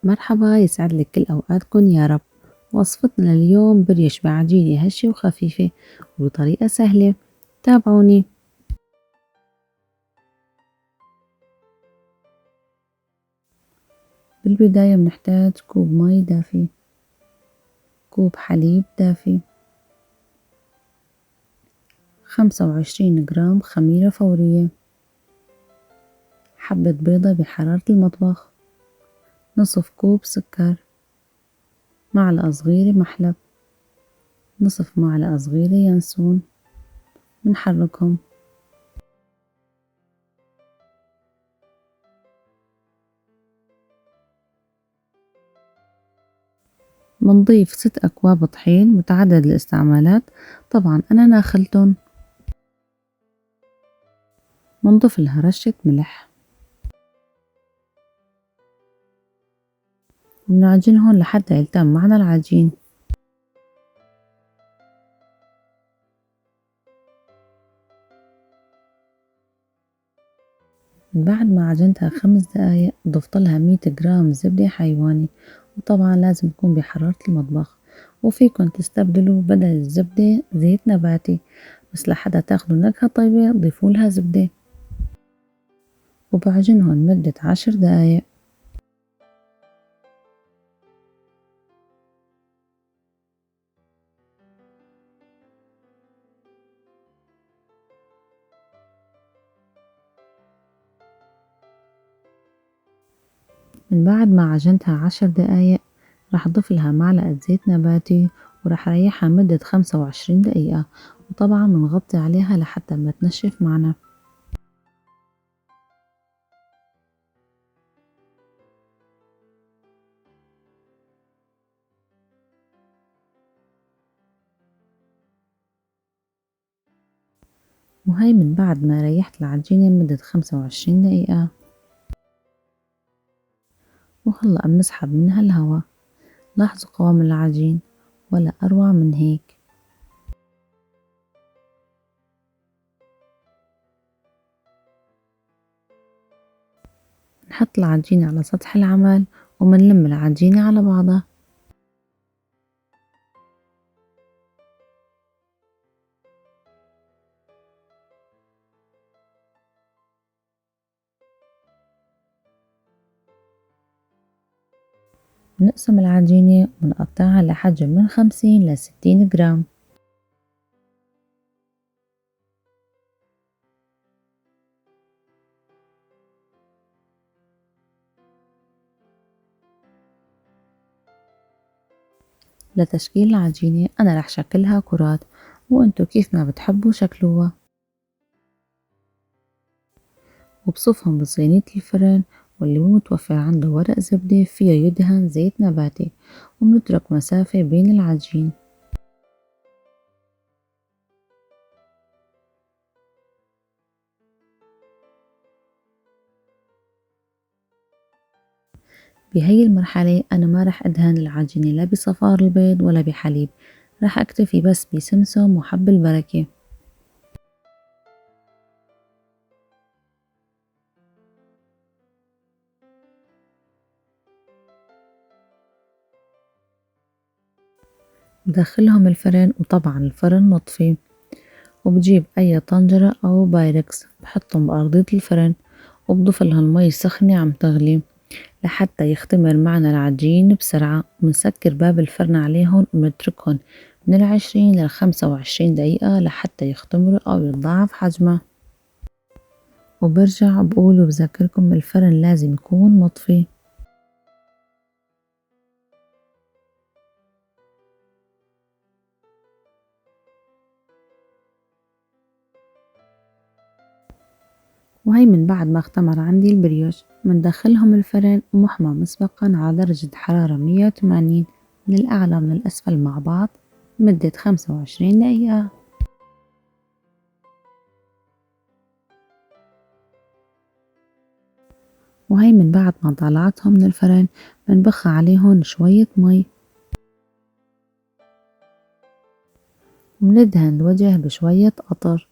مرحبا، يسعد لك كل أوقاتكم يا رب. وصفتنا لليوم بريش بعجينة هشة وخفيفة وبطريقة سهلة. تابعوني. بالبداية بنحتاج كوب مي دافي، كوب حليب دافي، 25 جرام خميرة فورية، حبة بيضة بحرارة المطبخ، نصف كوب سكر، معلقة صغيرة محلب، نصف معلقة صغيرة ينسون. بنحركهم. بنضيف 6 أكواب طحين متعدد الاستعمالات، طبعا أنا ناخلتن. بنضيف لها رشة ملح وبنعجنهم لحتى يلتم معنا العجين. بعد ما عجنتها 5 دقايق ضفت لها 100 جرام زبدة حيواني، وطبعا لازم تكون بحرارة المطبخ. وفيكن تستبدلوا بدل الزبدة زيت نباتي، بس لحتى تاخدوا نكهة طيبة ضيفوا لها زبدة. وبعجنهم مدة 10 دقايق. من بعد ما عجنتها 10 دقايق راح أضيف لها معلقة زيت نباتي، وراح أريحها مدة 25 دقيقة. وطبعا بنغطي عليها لحتى ما تنشف معنا. وهي من بعد ما ريحت العجينة مدة 25 دقيقة. وهلأ بنسحب منها الهواء. لاحظوا قوام العجين، ولا أروع من هيك. نحط العجينة على سطح العمل ومنلم العجينة على بعضها. بنقسم العجينة ونقطعها لحجم من 50 ل60 جرام. لتشكيل العجينة أنا رح شكلها كرات، وانتو كيف ما بتحبوا شكلوها. وبصفهم بصينية الفرن، واللي مو متوفر عنده ورق زبدة فيه يدهن زيت نباتي، وبنترك مسافة بين العجين. بهي المرحلة أنا ما رح أدهن العجينة لا بصفار البيض ولا بحليب، رح أكتفي بس بسمسم وحب البركة. بدخلهم الفرن، وطبعا الفرن مطفي. وبجيب أي طنجرة أو بايركس بحطهم بأرضية الفرن، وبضيف لهم مي سخنة عم تغلي لحتى يختمر معنا العجين بسرعة. وبنسكر باب الفرن عليهم وبنتركهم من 20 ل25 دقيقة لحتى يختمروا أو يتضاعف حجمها. وبرجع بقول وبذكركم الفرن لازم يكون مطفي. وهي من بعد ما اختمر عندي البريوش بندخلهم الفرن محمى مسبقا على درجة حرارة 180 من الأعلى من الأسفل مع بعض لمدة 25 دقيقة. وهي من بعد ما طلعتهم من الفرن بنبخ عليهم شوية مي، وبندهن الوجه بشوية قطر.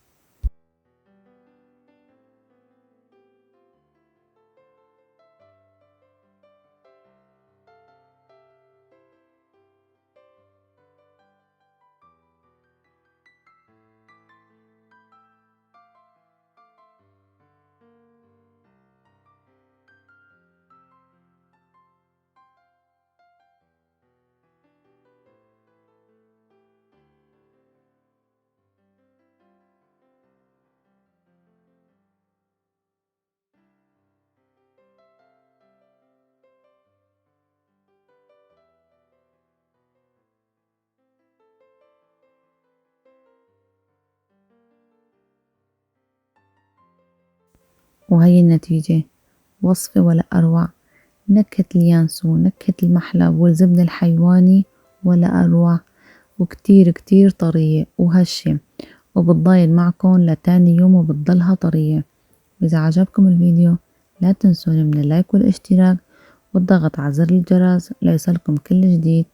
وهي النتيجة، وصفة ولا أروع. نكهة اليانسون ونكهة المحلب والزبدة الحيواني ولا أروع، وكتير كتير طرية وهشة، وبتضايل معكن لتاني يوم وبتضلها طرية. وإذا عجبكم الفيديو لا تنسوني من اللايك والاشتراك والضغط على زر الجرس ليصلكم كل جديد.